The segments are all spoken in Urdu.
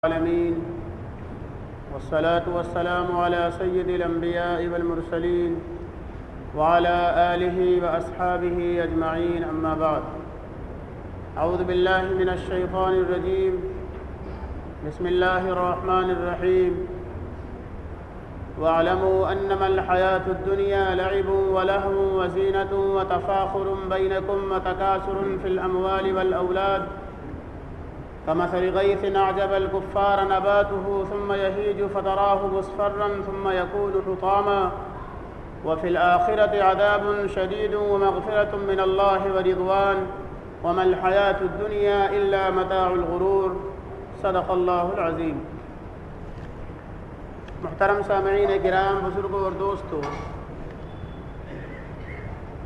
العالمين والصلاة والسلام على سيد الأنبياء والمرسلين وعلى آله وأصحابه أجمعين أما بعد أعوذ بالله من الشيطان الرجيم بسم الله الرحمن الرحيم واعلموا أنما الحياة الدنيا لعب ولهو وزينة وتفاخر بينكم وتكاثر في الأموال والأولاد كمثل غيث أعجب الكفار نباته ثم يهيج فتراه مصفرا ثم يكون حطاما وفي الآخرة عذاب شديد ومغفرة من الله ورضوان وما الحياة الدنيا إلا متاع الغرور صدق الله العظيم۔ محترم سامعین کرام، بزرگوں اور دوستوں،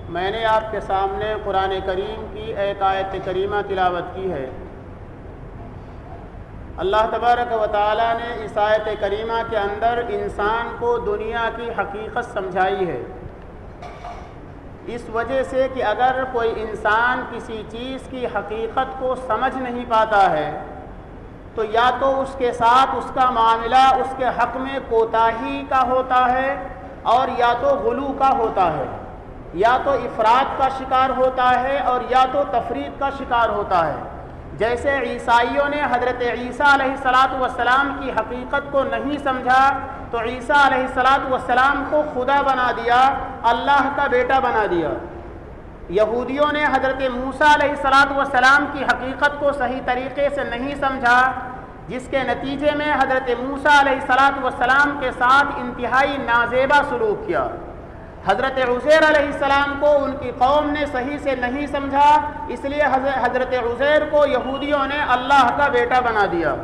میں نے آپ کے سامنے قرآن کریم کی ایک آیت کریمہ تلاوت کی ہے۔ اللہ تبارک و تعالیٰ نے اس آیت کریمہ کے اندر انسان کو دنیا کی حقیقت سمجھائی ہے، اس وجہ سے کہ اگر کوئی انسان کسی چیز کی حقیقت کو سمجھ نہیں پاتا ہے تو یا تو اس کے ساتھ اس کا معاملہ اس کے حق میں کوتاہی کا ہوتا ہے اور یا تو غلو کا ہوتا ہے، یا تو افراط کا شکار ہوتا ہے اور یا تو تفریط کا شکار ہوتا ہے۔ جیسے عیسائیوں نے حضرت عیسیٰ علیہ السلام کی حقیقت کو نہیں سمجھا تو عیسیٰ علیہ السلام کو خدا بنا دیا، اللہ کا بیٹا بنا دیا۔ یہودیوں نے حضرت موسیٰ علیہ السلام کی حقیقت کو صحیح طریقے سے نہیں سمجھا، جس کے نتیجے میں حضرت موسیٰ علیہ السلام کے ساتھ انتہائی نازیبا سلوک کیا۔ حضرت عزیر علیہ السلام کو ان کی قوم نے صحیح سے نہیں سمجھا، اس لیے حضرت عزیر کو یہودیوں نے اللہ کا بیٹا بنا دیا۔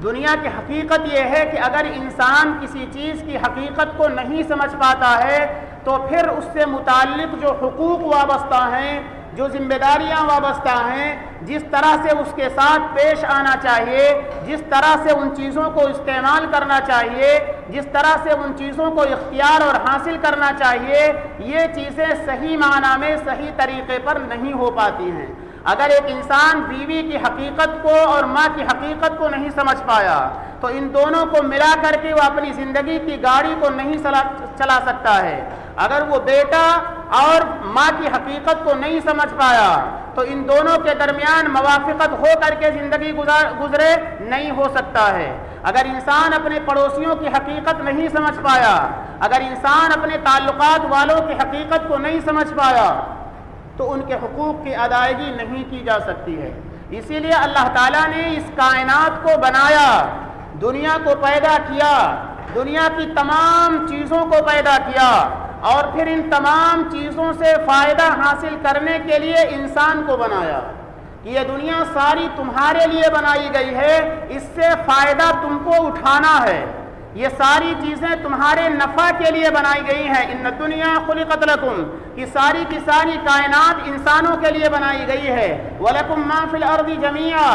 دنیا کی حقیقت یہ ہے کہ اگر انسان کسی چیز کی حقیقت کو نہیں سمجھ پاتا ہے تو پھر اس سے متعلق جو حقوق وابستہ ہیں، جو ذمہ داریاں وابستہ ہیں، جس طرح سے اس کے ساتھ پیش آنا چاہیے، جس طرح سے ان چیزوں کو استعمال کرنا چاہیے، جس طرح سے ان چیزوں کو اختیار اور حاصل کرنا چاہیے، یہ چیزیں صحیح معنی میں صحیح طریقے پر نہیں ہو پاتی ہیں۔ اگر ایک انسان بیوی کی حقیقت کو اور ماں کی حقیقت کو نہیں سمجھ پایا تو ان دونوں کو ملا کر کے وہ اپنی زندگی کی گاڑی کو نہیں چلا سکتا ہے۔ اگر وہ بیٹا اور ماں کی حقیقت کو نہیں سمجھ پایا تو ان دونوں کے درمیان موافقت ہو کر کے زندگی گزرے نہیں ہو سکتا ہے۔ اگر انسان اپنے پڑوسیوں کی حقیقت نہیں سمجھ پایا، اگر انسان اپنے تعلقات والوں کی حقیقت کو نہیں سمجھ پایا تو ان کے حقوق کی ادائیگی نہیں کی جا سکتی ہے۔ اسی لیے اللہ تعالیٰ نے اس کائنات کو بنایا، دنیا کو پیدا کیا، دنیا کی تمام چیزوں کو پیدا کیا اور پھر ان تمام چیزوں سے فائدہ حاصل کرنے کے لیے انسان کو بنایا کہ یہ دنیا ساری تمہارے لیے بنائی گئی ہے، اس سے فائدہ تم کو اٹھانا ہے، یہ ساری چیزیں تمہارے نفع کے لیے بنائی گئی ہیں۔ ان الدنیا خلقت لکم، کہ ساری کی ساری کائنات انسانوں کے لیے بنائی گئی ہے۔ وَلَكُمْ مَا فِي الْأَرْضِ جَمِيعًا،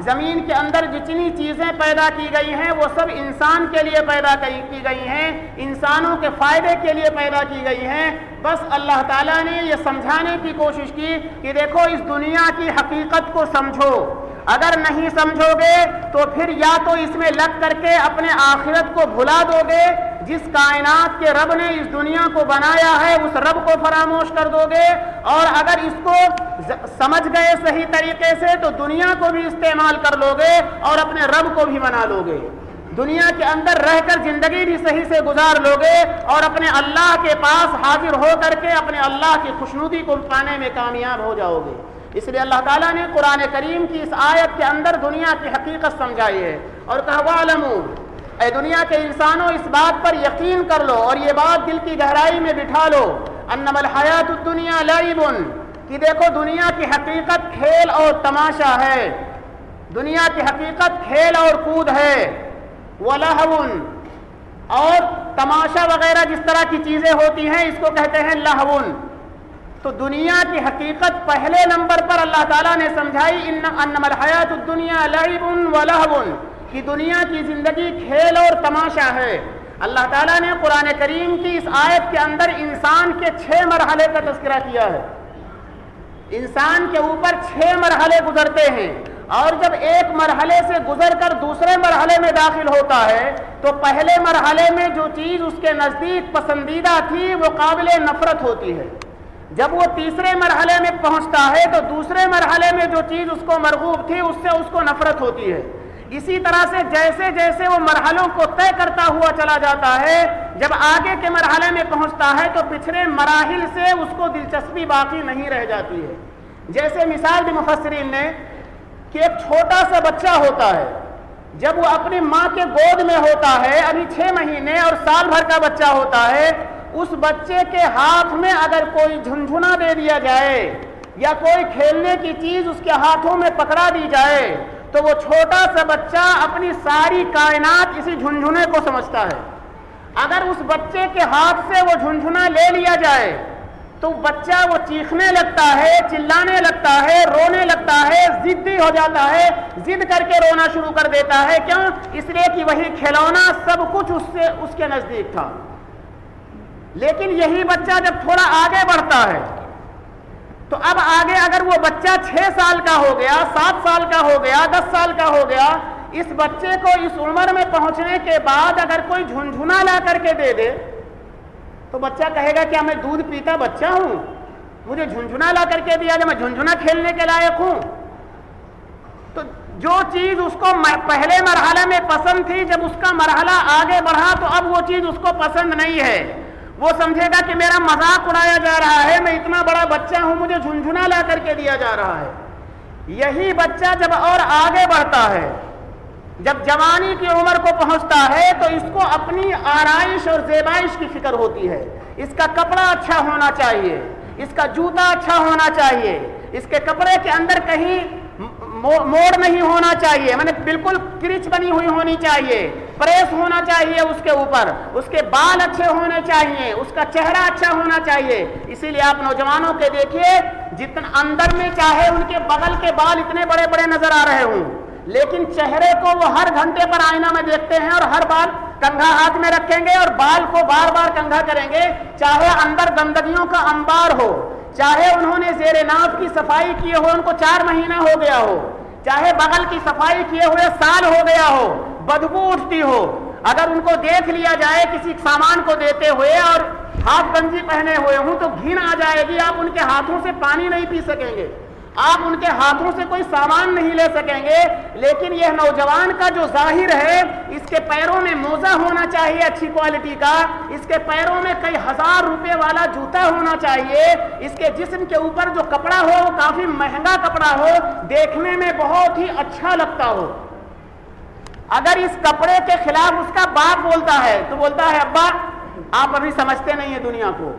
زمین کے اندر جتنی چیزیں پیدا کی گئی ہیں وہ سب انسان کے لیے پیدا کی گئی ہیں، انسانوں کے فائدے کے لیے پیدا کی گئی ہیں۔ بس اللہ تعالیٰ نے یہ سمجھانے کی کوشش کی کہ دیکھو اس دنیا کی حقیقت کو سمجھو، اگر نہیں سمجھو گے تو پھر یا تو اس میں لگ کر کے اپنے آخرت کو بھلا دو گے، جس کائنات کے رب نے اس دنیا کو بنایا ہے اس رب کو فراموش کر دو گے، اور اگر اس کو سمجھ گئے صحیح طریقے سے تو دنیا کو بھی استعمال کر لو گے اور اپنے رب کو بھی بنا لو گے، دنیا کے اندر رہ کر زندگی بھی صحیح سے گزار لو گے اور اپنے اللہ کے پاس حاضر ہو کر کے اپنے اللہ کی خوشنودی کو پانے میں کامیاب ہو جاؤ گے۔ اس لیے اللہ تعالیٰ نے قرآن کریم کی اس آیت کے اندر دنیا کی حقیقت سمجھائی ہے اور کہا وَاعْلَمُوا، اے دنیا کے انسانوں اس بات پر یقین کر لو اور یہ بات دل کی گہرائی میں بٹھا لو، انما الحیات الدنیا لعب، کہ دیکھو دنیا کی حقیقت کھیل اور تماشا ہے، دنیا کی حقیقت کھیل اور کود ہے، وَلَهْوٌ، اور تماشا وغیرہ جس طرح کی چیزیں ہوتی ہیں اس کو کہتے ہیں لہون۔ تو دنیا کی حقیقت پہلے نمبر پر اللہ تعالیٰ نے سمجھائی انما الحیات الدنیا لعب ولہو، کہ دنیا کی زندگی کھیل اور تماشا ہے۔ اللہ تعالیٰ نے قرآن کریم کی اس آیت کے اندر انسان کے 6 مرحلے کا تذکرہ کیا ہے، انسان کے اوپر 6 مرحلے گزرتے ہیں اور جب ایک مرحلے سے گزر کر دوسرے مرحلے میں داخل ہوتا ہے تو پہلے مرحلے میں جو چیز اس کے نزدیک پسندیدہ تھی وہ قابل نفرت ہوتی ہے. جب وہ تیسرے مرحلے میں پہنچتا ہے تو دوسرے مرحلے میں جو چیز اس کو مرغوب تھی اس سے اس کو نفرت ہوتی ہے. اسی طرح سے جیسے جیسے وہ مرحلوں کو طے کرتا ہوا چلا جاتا ہے، جب آگے کے مرحلے میں پہنچتا ہے تو پچھلے مراحل سے اس کو دلچسپی باقی نہیں رہ جاتی ہے. جیسے مثال دی مفسرین نے کہ ایک چھوٹا سا بچہ ہوتا ہے، جب وہ اپنی ماں کے گود میں ہوتا ہے، ابھی 6 مہینے اور سال بھر کا بچہ ہوتا ہے، اس بچے کے ہاتھ میں اگر کوئی جھنجھنا دے دیا جائے یا کوئی کھیلنے کی چیز اس کے ہاتھوں میں پکڑا دی جائے تو وہ چھوٹا سا بچہ اپنی ساری کائنات اسی جھنجھنے کو سمجھتا ہے. اگر اس بچے کے ہاتھ سے وہ جھنجھنا لے لیا جائے تو بچہ وہ چیخنے لگتا ہے، چلانے لگتا ہے، رونے لگتا ہے، ضدی ہو جاتا ہے، ضد کر کے رونا شروع کر دیتا ہے. کیوں؟ اس لیے کہ وہی کھلونا سب کچھ اس کے نزدیک تھا. لیکن یہی بچہ جب تھوڑا آگے بڑھتا ہے تو اب آگے اگر وہ بچہ 6 سال کا ہو گیا، 7 سال کا ہو گیا، 10 سال کا ہو گیا، اس بچے کو اس عمر میں پہنچنے کے بعد اگر کوئی جھنجھنا لا کر کے دے دے تو بچہ کہے گا کیا میں دودھ پیتا بچہ ہوں، مجھے جھنجھنا لا کر کے دیا جب میں جھنجھنا کھیلنے کے لائق ہوں. تو جو چیز اس کو پہلے مرحلے میں پسند تھی، جب اس کا مرحلہ آگے بڑھا تو اب وہ چیز اس کو پسند نہیں ہے. وہ سمجھے گا کہ میرا مذاق اڑایا جا رہا ہے، میں اتنا بڑا بچہ ہوں، مجھے جھنجھنا لا کر کے دیا جا رہا ہے. یہی بچہ جب اور آگے بڑھتا ہے، جب جوانی کی عمر کو پہنچتا ہے تو اس کو اپنی آرائش اور زیبائش کی فکر ہوتی ہے. اس کا کپڑا اچھا ہونا چاہیے، اس کا جوتا اچھا ہونا چاہیے، اس کے کپڑے کے اندر کہیں موڑ نہیں ہونا چاہیے، میں نے بالکل کرچ بنی ہوئی ہونی چاہیے، پریس ہونا چاہیے اس کے اوپر، اس کے بال اچھے ہونے چاہیے، اس کا چہرہ اچھا ہونا چاہیے. اسی لیے آپ نوجوانوں کے دیکھیے جتنا اندر میں چاہے ان کے بغل کے بال اتنے بڑے بڑے نظر آ رہے ہوں، لیکن چہرے کو وہ ہر گھنٹے پر آئینہ میں دیکھتے ہیں اور ہر بار کنگھا ہاتھ میں رکھیں گے اور بال کو بار بار کنگھا کریں گے، چاہے اندر گندگیوں کا انبار ہو، چاہے انہوں نے زیر ناف کی صفائی کیے ہو، ان کو 4 مہینہ ہو گیا ہو، چاہے بغل کی صفائی کیے ہوئے سال ہو گیا ہو، بدبو اٹھتی ہو. اگر ان کو دیکھ لیا جائے کسی سامان کو دیتے ہوئے اور ہاتھ گنجی پہنے ہوئے ہوں تو گھن آ جائے گی. آپ ان کے ہاتھوں سے پانی نہیں پی سکیں گے، آپ ان کے ہاتھوں سے کوئی سامان نہیں لے سکیں گے. لیکن یہ نوجوان کا جو ظاہر ہے، اس کے پیروں میں موزہ ہونا چاہیے اچھی کوالٹی کا، اس کے پیروں میں کئی 1000 روپے والا جوتا ہونا چاہیے، اس کے جسم کے اوپر جو کپڑا ہو وہ کافی مہنگا کپڑا ہو، دیکھنے میں بہت ہی اچھا لگتا ہو. اگر اس کپڑے کے خلاف اس کا باپ بولتا ہے تو بولتا ہے ابا آپ ابھی سمجھتے نہیں ہیں دنیا کو.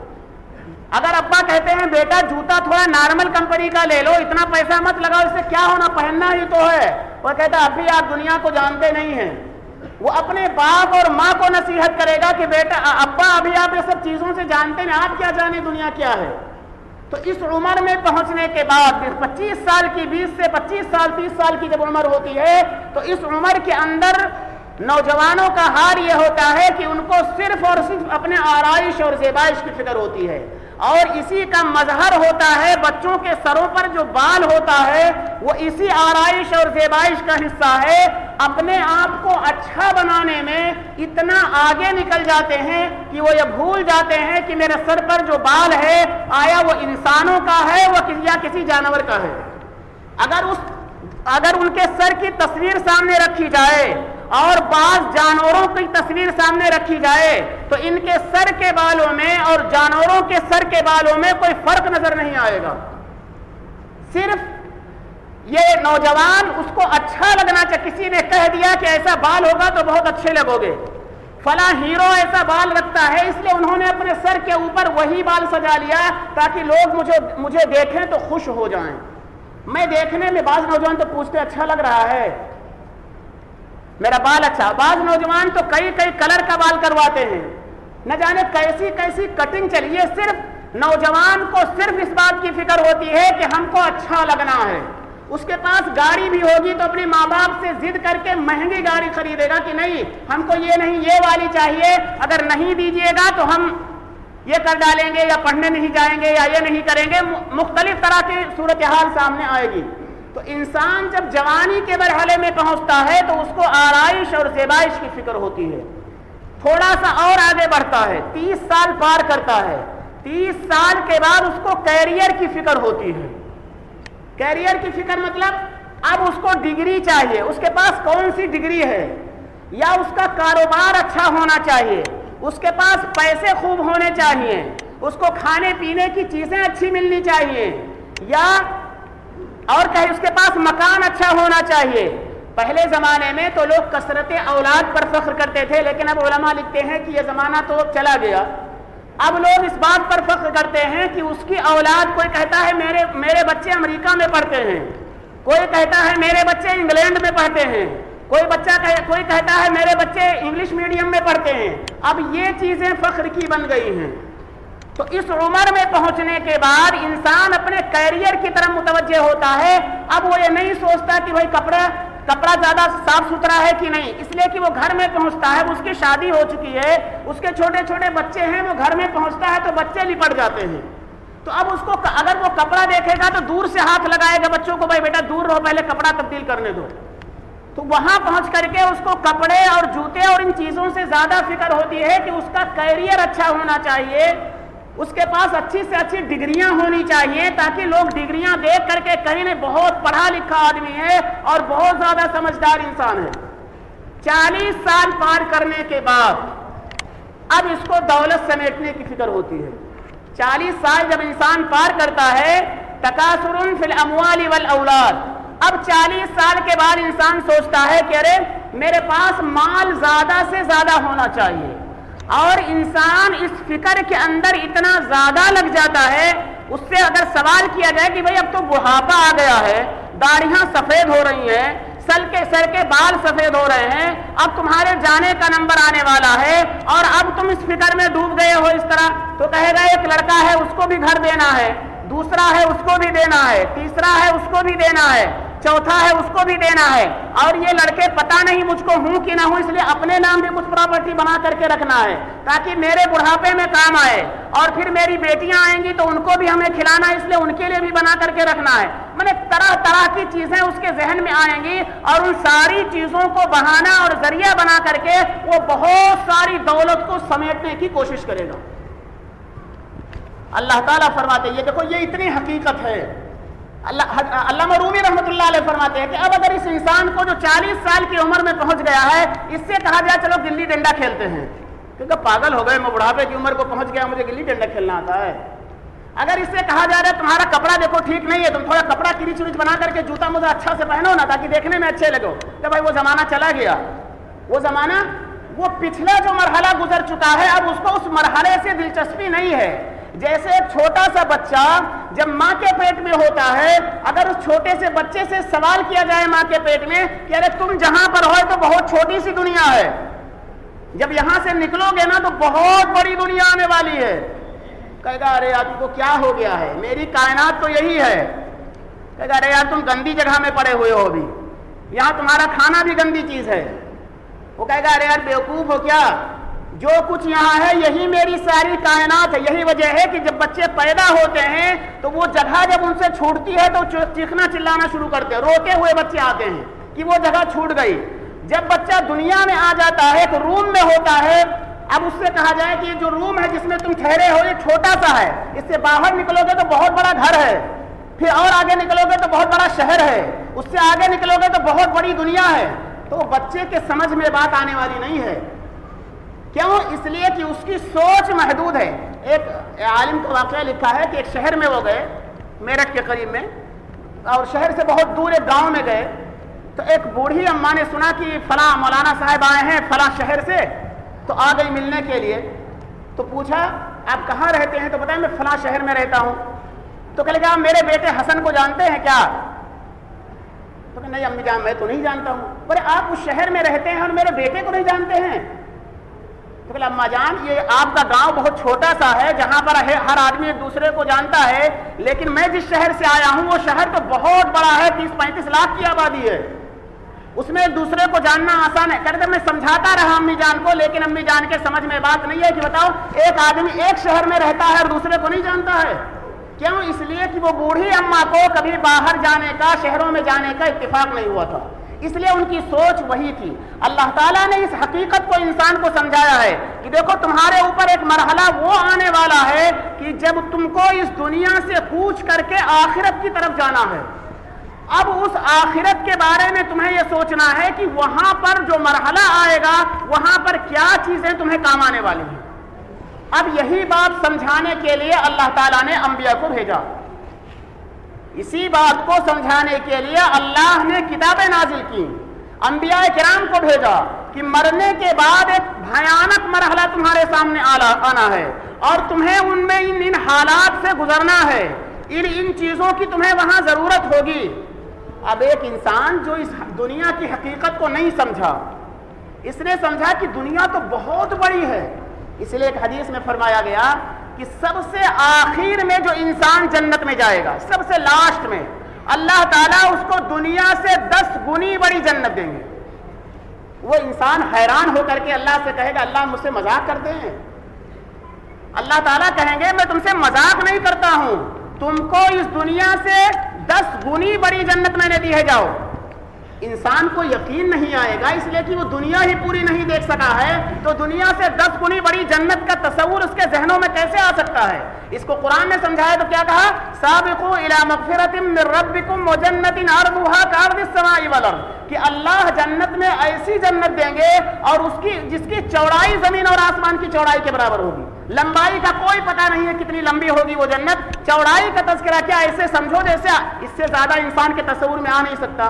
اگر ابا کہتے ہیں بیٹا جوتا تھوڑا نارمل کمپنی کا لے لو، اتنا پیسہ مت لگاؤ، اس سے کیا ہونا، پہننا ہی تو ہے، وہ کہتا ہے ابھی آپ دنیا کو جانتے نہیں ہیں. وہ اپنے باپ اور ماں کو نصیحت کرے گا کہ بیٹا ابا ابھی آپ یہ سب چیزوں سے جانتے ہیں، آپ کیا جانیں دنیا کیا ہے. تو اس عمر میں پہنچنے کے بعد 25 سال کی، 20 سے 25 سال 30 سال کی جب عمر ہوتی ہے تو اس عمر کے اندر نوجوانوں کا حال یہ ہوتا ہے کہ ان کو صرف اور صرف اپنے آرائش اور زیبائش کی فکر ہوتی ہے، اور اسی کا مظہر ہوتا ہے بچوں کے سروں پر جو بال ہوتا ہے وہ اسی آرائش اور زیبائش کا حصہ ہے. اپنے آپ کو اچھا بنانے میں اتنا آگے نکل جاتے ہیں کہ وہ یہ بھول جاتے ہیں کہ میرے سر پر جو بال ہے آیا وہ انسانوں کا ہے یا کسی جانور کا ہے. اگر ان کے سر کی تصویر سامنے رکھی جائے اور بعض جانوروں کی تصویر سامنے رکھی جائے تو ان کے سر کے بالوں میں اور جانوروں کے سر کے بالوں میں کوئی فرق نظر نہیں آئے گا. صرف یہ نوجوان اس کو اچھا لگنا چاہیے، کسی نے کہہ دیا کہ ایسا بال ہوگا تو بہت اچھے لگو گے، فلاں ہیرو ایسا بال رکھتا ہے، اس لیے انہوں نے اپنے سر کے اوپر وہی بال سجا لیا تاکہ لوگ مجھے دیکھیں تو خوش ہو جائیں. میں دیکھنے میں بعض نوجوان تو پوچھتے اچھا لگ رہا ہے میرا بال اچھا، بعض نوجوان تو کئی کلر کا بال کرواتے ہیں، نہ جانے کیسی کٹنگ چلی ہے. صرف نوجوان کو صرف اس بات کی فکر ہوتی ہے کہ ہم کو اچھا لگنا ہے. اس کے پاس گاڑی بھی ہوگی تو اپنے ماں باپ سے ضد کر کے مہنگی گاڑی خریدے گا کہ نہیں ہم کو یہ نہیں یہ والی چاہیے، اگر نہیں دیجیے گا تو ہم یہ کر ڈالیں گے یا پڑھنے نہیں جائیں گے یا یہ نہیں کریں گے. مختلف طرح کی صورتحال سامنے آئے گی. تو انسان جب جوانی کے مرحلے میں پہنچتا ہے تو اس کو آرائش اور زیبائش کی فکر ہوتی ہے، تھوڑا سا اور آگے بڑھتا ہے، 30 سال پار کرتا ہے، 30 سال کے بعد اس کو کیریئر کی فکر ہوتی ہے۔ کیریئر کی فکر مطلب اب اس کو ڈگری چاہیے، اس کے پاس کون سی ڈگری ہے، یا اس کا کاروبار اچھا ہونا چاہیے، اس کے پاس پیسے خوب ہونے چاہیے، اس کو کھانے پینے کی چیزیں اچھی ملنی چاہیے، یا اور کہیں اس کے پاس مکان اچھا ہونا چاہیے۔ پہلے زمانے میں تو لوگ کثرت اولاد پر فخر کرتے تھے، لیکن اب علماء لکھتے ہیں کہ یہ زمانہ تو چلا گیا۔ اب لوگ اس بات پر فخر کرتے ہیں کہ اس کی اولاد، کوئی کہتا ہے میرے بچے امریکہ میں پڑھتے ہیں، کوئی کہتا ہے میرے بچے انگلینڈ میں پڑھتے ہیں، کوئی کہتا ہے میرے بچے انگلش میڈیم میں پڑھتے ہیں۔ اب یہ چیزیں فخر کی بن گئی ہیں۔ تو اس عمر میں پہنچنے کے بعد انسان اپنے کیریئر کی طرف متوجہ ہوتا ہے۔ اب وہ یہ نہیں سوچتا کہ بھائی کپڑا زیادہ صاف ستھرا ہے کہ نہیں، اس لیے کہ وہ گھر میں پہنچتا ہے، اس کی شادی ہو چکی ہے، اس کے چھوٹے چھوٹے بچے ہیں، وہ گھر میں پہنچتا ہے تو بچے لپٹ جاتے ہیں۔ تو اب اس کو اگر وہ کپڑا دیکھے گا تو دور سے ہاتھ لگائے گا بچوں کو، بھائی بیٹا دور رہو، پہلے کپڑا تبدیل کرنے دو۔ تو وہاں پہنچ کر کے اس کو کپڑے اور جوتے اور ان چیزوں سے زیادہ فکر ہوتی ہے کہ اس کا کیریئر اچھا ہونا چاہیے، اس کے پاس اچھی سے اچھی ڈگریاں ہونی چاہیے، تاکہ لوگ ڈگریاں دیکھ کر کے کہیں نہیں بہت پڑھا لکھا آدمی ہے اور بہت زیادہ سمجھدار انسان ہے۔ 40 سال پار کرنے کے بعد اب اس کو دولت سمیٹنے کی فکر ہوتی ہے۔ 40 سال جب انسان پار کرتا ہے، تکاثر فی الاموال والاولاد، اب 40 سال کے بعد انسان سوچتا ہے کہ ارے میرے پاس مال زیادہ سے زیادہ ہونا چاہیے، اور انسان اس فکر کے اندر اتنا زیادہ لگ جاتا ہے۔ اس سے اگر سوال کیا جائے کہ بھئی اب تو بڑھاپا آ گیا ہے، داڑھیاں سفید ہو رہی ہیں، سر کے بال سفید ہو رہے ہیں، اب تمہارے جانے کا نمبر آنے والا ہے اور اب تم اس فکر میں ڈوب گئے ہو اس طرح، تو کہے گا ایک لڑکا ہے اس کو بھی گھر دینا ہے، دوسرا ہے اس کو بھی دینا ہے، تیسرا ہے اس کو بھی دینا ہے، چوتھا ہے اس کو بھی دینا ہے، اور یہ لڑکے پتہ نہیں مجھ کو ہوں کہ نہ ہوں، اس لیے اپنے نام بھی کچھ پراپرٹی بنا کر کے رکھنا ہے تاکہ میرے بڑھاپے میں کام آئے، اور پھر میری بیٹیاں آئیں گی تو ان کو بھی ہمیں کھلانا ہے، اس لیے ان کے لیے بھی بنا کر کے رکھنا ہے۔ میں طرح طرح کی چیزیں اس کے ذہن میں آئیں گی، اور ان ساری چیزوں کو بہانہ اور ذریعہ بنا کر کے وہ بہت ساری دولت کو سمیٹنے کی کوشش کرے گا۔ اللہ تعالیٰ فرماتے ہیں، یہ دیکھو یہ اتنی حقیقت ہے۔ علامہ رومی رحمۃ اللہ علیہ فرماتے ہیں کہ اب اگر اس انسان کو جو 40 سال کی عمر میں پہنچ گیا ہے، اس سے کہا جائے چلو گلی ڈنڈا کھیلتے ہیں، کیونکہ پاگل ہو گئے، میں بڑھاپے کی عمر کو پہنچ گیا، مجھے گلی ڈنڈا کھیلنا آتا ہے۔ اگر اس سے کہا جا رہا ہے تمہارا کپڑا دیکھو ٹھیک نہیں ہے، تم تھوڑا کپڑا کریچ وریچ بنا کر کے جوتا موزہ اچھا سے پہنو نا تاکہ دیکھنے میں اچھے لگو، کہ بھائی وہ زمانہ چلا گیا، وہ زمانہ، وہ پچھلا جو مرحلہ گزر چکا ہے، اب اس کو اس مرحلے سے دلچسپی نہیں ہے۔ جیسے ایک چھوٹا سا بچہ جب ماں کے پیٹ میں ہوتا ہے، اگر اس چھوٹے سے بچے سے سوال کیا جائے ماں کے پیٹ میں کہ ارے تم جہاں پر ہو تو بہت چھوٹی سی دنیا ہے، جب یہاں سے نکلو گے نا تو بہت بڑی دنیا آنے والی ہے، کہے گا ارے یار تم کو کیا ہو گیا ہے، میری کائنات تو یہی ہے۔ کہے گا ارے یار تم گندی جگہ میں پڑے ہوئے ہو، ابھی یہاں تمہارا کھانا بھی گندی چیز ہے۔ وہ کہے گا ارے یار بیوقوف ہو کیا، جو کچھ یہاں ہے یہی میری ساری کائنات ہے۔ یہی وجہ ہے کہ جب بچے پیدا ہوتے ہیں تو وہ جگہ جب ان سے چھوٹتی ہے تو چیخنا چلانا شروع کرتے ہیں، روتے ہوئے بچے آتے ہیں کہ وہ جگہ چھوٹ گئی۔ جب بچہ دنیا میں آ جاتا ہے ایک روم میں ہوتا ہے، اب اس سے کہا جائے کہ یہ جو روم ہے جس میں تم ٹھہرے ہو یہ چھوٹا سا ہے، اس سے باہر نکلو گے تو بہت بڑا گھر ہے، پھر اور آگے نکلو گے تو بہت بڑا شہر ہے، اس سے آگے نکلو گے تو بہت بڑی دنیا ہے۔ تو بچے کے سمجھ میں بات آنے والی نہیں ہے۔ کیوں؟ اس لیے کہ اس کی سوچ محدود ہے۔ ایک عالم کا واقعہ لکھا ہے کہ ایک شہر میں وہ گئے، میرٹھ کے قریب میں، اور شہر سے بہت دور ایک گاؤں میں گئے، تو ایک بوڑھی اماں نے سنا کہ فلاں مولانا صاحب آئے ہیں فلاں شہر سے، تو آ گئی ملنے کے لیے۔ تو پوچھا آپ کہاں رہتے ہیں؟ تو بتایا میں فلاں شہر میں رہتا ہوں۔ تو کہے گا میرے بیٹے حسن کو جانتے ہیں کیا؟ تو کہ نہیں امی جان میں تو نہیں جانتا ہوں۔ بولے آپ اس شہر میں رہتے ہیں اور میرے بیٹے کو نہیں جانتے ہیں؟ تو کہ اماں جان یہ آپ کا گاؤں بہت چھوٹا سا ہے جہاں پر ہر آدمی ایک دوسرے کو جانتا ہے، لیکن میں جس شہر سے آیا ہوں وہ شہر تو بہت بڑا ہے، 30-35 لاکھ کی آبادی ہے، اس میں ایک دوسرے کو جاننا آسان ہے۔ کہتے میں سمجھاتا رہا امی جان کو، لیکن امی جان کے سمجھ میں بات نہیں ہے کہ بتاؤ ایک آدمی ایک شہر میں رہتا ہے اور دوسرے کو نہیں جانتا ہے، کیوں؟ اس لیے کہ وہ بوڑھی اماں کو کبھی باہر جانے کا، شہروں میں جانے کا اتفاق نہیں ہوا تھا، اس لیے ان کی سوچ وہی تھی۔ اللہ تعالیٰ نے اس حقیقت کو انسان کو سمجھایا ہے کہ دیکھو تمہارے اوپر ایک مرحلہ وہ آنے والا ہے کہ جب تم کو اس دنیا سے کوچ کر کے آخرت کی طرف جانا ہے۔ اب اس آخرت کے بارے میں تمہیں یہ سوچنا ہے کہ وہاں پر جو مرحلہ آئے گا وہاں پر کیا چیزیں تمہیں کام آنے والی ہیں۔ اب یہی بات سمجھانے کے لیے اللہ تعالیٰ نے انبیاء کو بھیجا، اسی بات کو سمجھانے کے لیے اللہ نے کتابیں نازل کی، انبیاء کرام کو بھیجا کہ مرنے کے بعد ایک بھیانک مرحلہ تمہارے سامنے آنا ہے اور تمہیں ان میں ان حالات سے گزرنا ہے، ان چیزوں کی تمہیں وہاں ضرورت ہوگی۔ اب ایک انسان جو اس دنیا کی حقیقت کو نہیں سمجھا، اس نے سمجھا کہ دنیا تو بہت بڑی ہے، اس لیے ایک حدیث میں فرمایا گیا کہ سب سے آخر میں جو انسان جنت میں جائے گا، سب سے لاسٹ میں، اللہ تعالیٰ اس کو دنیا سے 10 گنی بڑی جنت دیں گے۔ وہ انسان حیران ہو کر کے اللہ سے کہے گا اللہ مجھ سے مذاق کرتے ہیں؟ اللہ تعالیٰ کہیں گے میں تم سے مذاق نہیں کرتا ہوں، تم کو اس دنیا سے 10 گنی بڑی جنت میں نے دی ہے، جاؤ۔ انسان کو یقین نہیں آئے گا، اس لیے کہ وہ دنیا ہی پوری نہیں دیکھ سکا ہے، تو دنیا سے 10 گنی بڑی جنت کا تصور اس کے ذہنوں میں کیسے آ سکتا ہے؟ اس کو قرآن نے سمجھایا تو کیا کہا؟ سابقوا الی مغفرۃ من ربکم وجنۃ عرضھا کعرض السماء والارض، کہ اللہ جنت میں ایسی جنت دیں گے اور جس کی چوڑائی زمین اور آسمان کی چوڑائی کے برابر ہوگی، لمبائی کا کوئی پتہ نہیں ہے کتنی لمبی ہوگی وہ جنت، چوڑائی کا تذکرہ کیا ایسے سمجھو جیسے اس سے زیادہ انسان کے تصور میں آ نہیں سکتا۔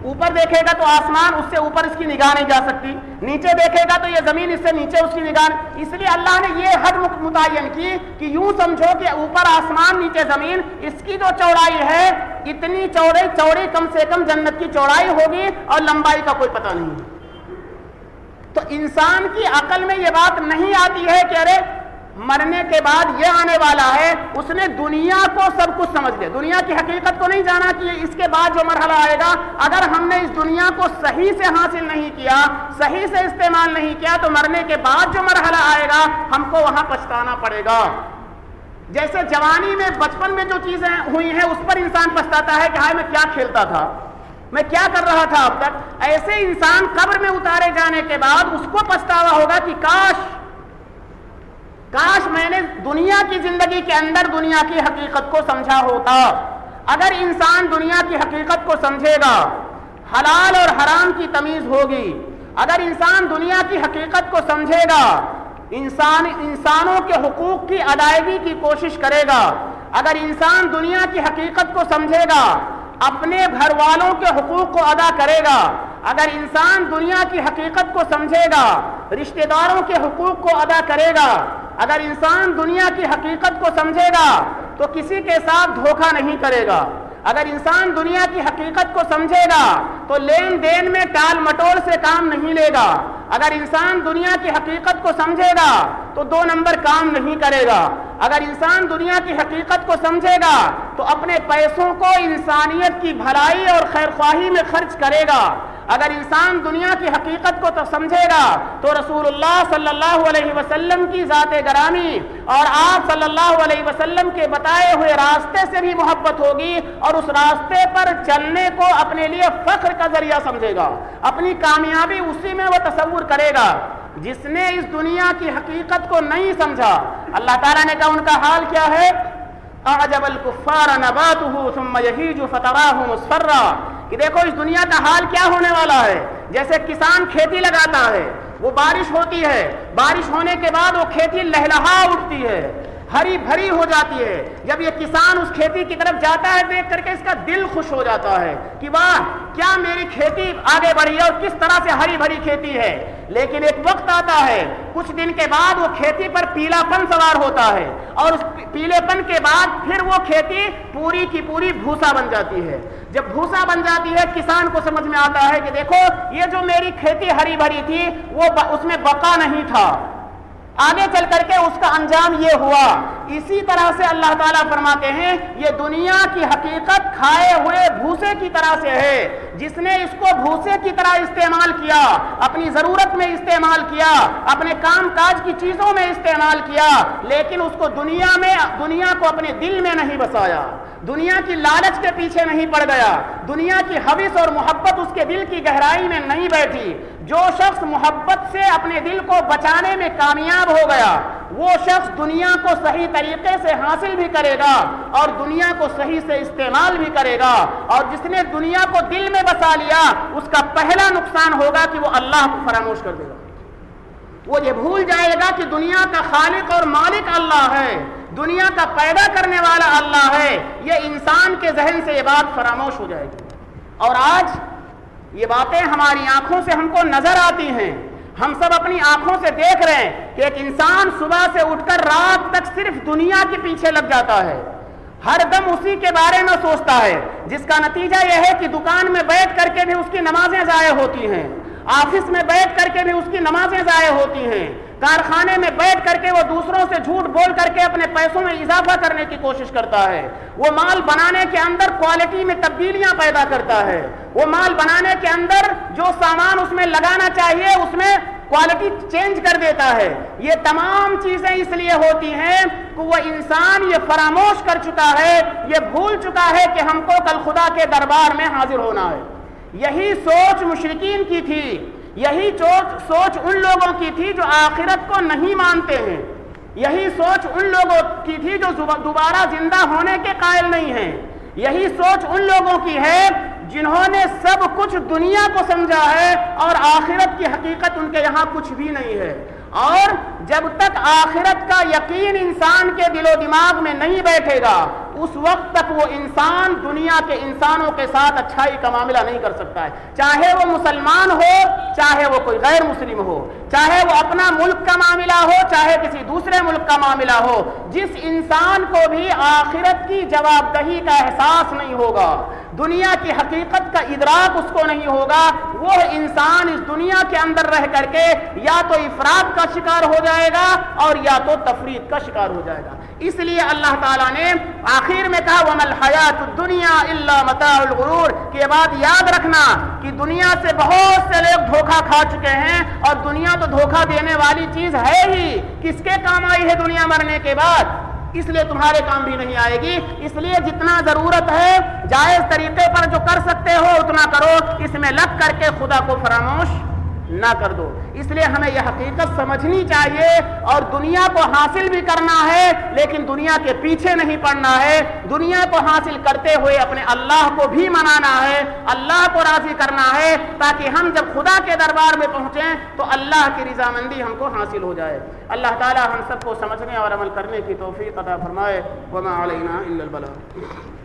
اوپر دیکھے گا تو آسمان، اس سے اوپر اس کی نگاہ نہیں جا سکتی، نیچے دیکھے گا تو یہ زمین، اس سے نیچے اس کی نگاہ نہیں۔ اس لیے اللہ نے یہ حد متعین کی کہ یوں سمجھو کہ اوپر آسمان نیچے زمین، اس کی جو چوڑائی ہے اتنی چوڑی کم سے کم جنت کی چوڑائی ہوگی اور لمبائی کا کوئی پتہ نہیں۔ تو انسان کی عقل میں یہ بات نہیں آتی ہے کہ ارے مرنے کے بعد یہ آنے والا ہے، اس نے دنیا کو سب کچھ سمجھ لیا، دنیا کی حقیقت کو نہیں جانا کہ اس کے بعد جو مرحلہ آئے گا اگر ہم نے اس دنیا کو صحیح سے حاصل نہیں کیا، صحیح سے استعمال نہیں کیا تو مرنے کے بعد جو مرحلہ آئے گا ہم کو وہاں پچھتانا پڑے گا۔ جیسے جوانی میں بچپن میں جو چیزیں ہوئی ہیں اس پر انسان پچھتاتا ہے کہ ہائے میں کیا کھیلتا تھا، میں کیا کر رہا تھا اب تک، ایسے انسان قبر میں اتارے جانے کے بعد اس کو پچھتاوا ہوگا کہ کاش میں نے دنیا کی زندگی کے اندر دنیا کی حقیقت کو سمجھا ہوتا۔ اگر انسان دنیا کی حقیقت کو سمجھے گا، حلال اور حرام کی تمیز ہوگی، اگر انسان دنیا کی حقیقت کو سمجھے گا، انسانوں کے حقوق کی ادائیگی کی کوشش کرے گا، اگر انسان دنیا کی حقیقت کو سمجھے گا، اپنے گھر والوں کے حقوق کو ادا کرے گا، اگر انسان دنیا کی حقیقت کو سمجھے گا، رشتہ داروں کے حقوق کو ادا کرے گا، اگر انسان دنیا کی حقیقت کو سمجھے گا تو کسی کے ساتھ دھوکہ نہیں کرے گا، اگر انسان دنیا کی حقیقت کو سمجھے گا تو لین دین میں ٹال مٹول سے کام نہیں لے گا، اگر انسان دنیا کی حقیقت کو سمجھے گا تو 2 نمبر کام نہیں کرے گا، اگر انسان دنیا کی حقیقت کو سمجھے گا تو اپنے پیسوں کو انسانیت کی بھلائی اور خیرخواہی میں خرچ کرے گا، اگر انسان دنیا کی حقیقت کو سمجھے گا تو رسول اللہ صلی اللہ علیہ وسلم کی ذات گرامی اور آپ صلی اللہ علیہ وسلم کے بتائے ہوئے راستے سے بھی محبت ہوگی اور اس راستے پر چلنے کو اپنے لیے فخر کا ذریعہ سمجھے گا، اپنی کامیابی اسی میں وہ تصور کرے گا۔ جس نے اس دنیا کی حقیقت کو نہیں سمجھا، اللہ تعالیٰ نے کہا ان کا حال کیا ہے؟ اعجب الکفار نباتہ ثم یہیج فتراہ مصفرا، کہ دیکھو اس دنیا کا حال کیا ہونے والا ہے۔ جیسے کسان کھیتی لگاتا ہے، وہ بارش ہوتی ہے، بارش ہونے کے بعد وہ کھیتی لہلہا اٹھتی ہے، ہری بھری ہو جاتی ہے، جب یہ کسان اس کھیتی کی طرف جاتا ہے دیکھ کر کے اس کا دل خوش ہو جاتا ہے کہ واہ کیا میری کھیتی آگے بڑھی ہے اور کس طرح سے ہری بھری کھیتی ہے۔ لیکن ایک وقت آتا ہے، کچھ دن کے بعد وہ کھیتی پر پیلا پن سوار ہوتا ہے اور اس پیلے پن کے بعد پھر وہ کھیتی پوری کی پوری بھوسا بن جاتی ہے۔ جب بھوسا بن جاتی ہے کسان کو سمجھ میں آتا ہے کہ دیکھو یہ جو میری کھیتی ہری بھری تھی وہ اس میں بقا نہیں تھا، آگے چل کر کے اس کا انجام یہ ہوا۔ اسی طرح سے اللہ تعالیٰ فرماتے ہیں یہ دنیا کی حقیقت کھائے ہوئے بھوسے کی طرح سے ہے، جس نے اس کو بھوسے کی طرح استعمال کیا، اپنی ضرورت میں استعمال کیا، اپنے کام کاج کی چیزوں میں استعمال کیا، لیکن اس کو دنیا کو اپنے دل میں نہیں بسایا، دنیا کی لالچ کے پیچھے نہیں پڑ گیا، دنیا کی حوث اور محبت اس کے دل کی گہرائی میں نہیں بیٹھی۔ جو شخص محبت سے اپنے دل کو بچانے میں کامیاب ہو گیا، وہ شخص دنیا کو صحیح طریقے سے حاصل بھی کرے گا اور دنیا کو صحیح سے استعمال بھی کرے گا، اور جس نے دنیا کو دل میں بسا لیا اس کا پہلا نقصان ہوگا کہ وہ اللہ کو فراموش کر دے گا۔ وہ یہ بھول جائے گا کہ دنیا کا خالق اور مالک اللہ ہے، دنیا کا پیدا کرنے والا اللہ ہے۔ یہ انسان کے ذہن سے یہ بات فراموش ہو جائے گی، اور آج یہ باتیں ہماری آنکھوں سے ہم کو نظر آتی ہیں، ہم سب اپنی آنکھوں سے دیکھ رہے ہیں کہ ایک انسان صبح سے اٹھ کر رات تک صرف دنیا کے پیچھے لگ جاتا ہے، ہر دم اسی کے بارے میں سوچتا ہے، جس کا نتیجہ یہ ہے کہ دکان میں بیٹھ کر کے بھی اس کی نمازیں ضائع ہوتی ہیں، آفس میں بیٹھ کر کے بھی اس کی نمازیں ضائع ہوتی ہیں، کارخانے میں بیٹھ کر کے وہ دوسروں سے جھوٹ بول کر کے اپنے پیسوں میں اضافہ کرنے کی کوشش کرتا ہے، وہ مال بنانے کے اندر کوالٹی میں تبدیلیاں پیدا کرتا ہے، وہ مال بنانے کے اندر جو سامان اس میں لگانا چاہیے اس میں کوالٹی چینج کر دیتا ہے۔ یہ تمام چیزیں اس لیے ہوتی ہیں کہ وہ انسان یہ فراموش کر چکا ہے، یہ بھول چکا ہے کہ ہم کو کل خدا کے دربار میں حاضر ہونا ہے۔ یہی سوچ مشرکین کی تھی، یہی سوچ ان لوگوں کی تھی جو آخرت کو نہیں مانتے ہیں، یہی سوچ ان لوگوں کی تھی جو دوبارہ زندہ ہونے کے قائل نہیں ہیں، یہی سوچ ان لوگوں کی ہے جنہوں نے سب کچھ دنیا کو سمجھا ہے اور آخرت کی حقیقت ان کے یہاں کچھ بھی نہیں ہے۔ اور جب تک آخرت کا یقین انسان کے دل و دماغ میں نہیں بیٹھے گا اس وقت تک وہ انسان دنیا کے انسانوں کے ساتھ اچھائی کا معاملہ نہیں کر سکتا ہے، چاہے وہ مسلمان ہو چاہے وہ کوئی غیر مسلم ہو، چاہے وہ اپنا ملک کا معاملہ ہو چاہے کسی دوسرے ملک کا معاملہ ہو۔ جس انسان کو بھی آخرت کی جواب دہی کا احساس نہیں ہوگا، دنیا کی حقیقت کا ادراک اس کو نہیں ہوگا، وہ انسان اس دنیا کے اندر رہ کر کے یا تو افراط کا شکار ہو جائے گا اور یا تو تفریط کا شکار ہو جائے گا۔ اس لیے اللہ تعالیٰ نے آخر میں کہا وَمَا الْحَيَاةُ الدُّنْيَا إِلَّا مَتَاعُ الْغُرُورِ، کہ یہ بات یاد رکھنا کہ دنیا سے بہت سے لوگ دھوکہ کھا چکے ہیں، اور دنیا تو دھوکہ دینے والی چیز ہے ہی، کس کے کام آئی ہے دنیا مرنے کے بعد؟ اس لیے تمہارے کام بھی نہیں آئے گی۔ اس لیے جتنا ضرورت ہے جائز طریقے پر جو کر سکتے ہو اتنا کرو، اس میں لگ کر کے خدا کو فراموش نہ کر دو۔ اس لیے ہمیں یہ حقیقت سمجھنی چاہیے اور دنیا کو حاصل بھی کرنا ہے، لیکن دنیا کے پیچھے نہیں پڑنا ہے، دنیا کو حاصل کرتے ہوئے اپنے اللہ کو بھی منانا ہے، اللہ کو راضی کرنا ہے، تاکہ ہم جب خدا کے دربار میں پہنچیں تو اللہ کی رضامندی ہم کو حاصل ہو جائے۔ اللہ تعالی ہم سب کو سمجھنے اور عمل کرنے کی توفیق عطا فرمائے۔ وما علینا الا البلاغ۔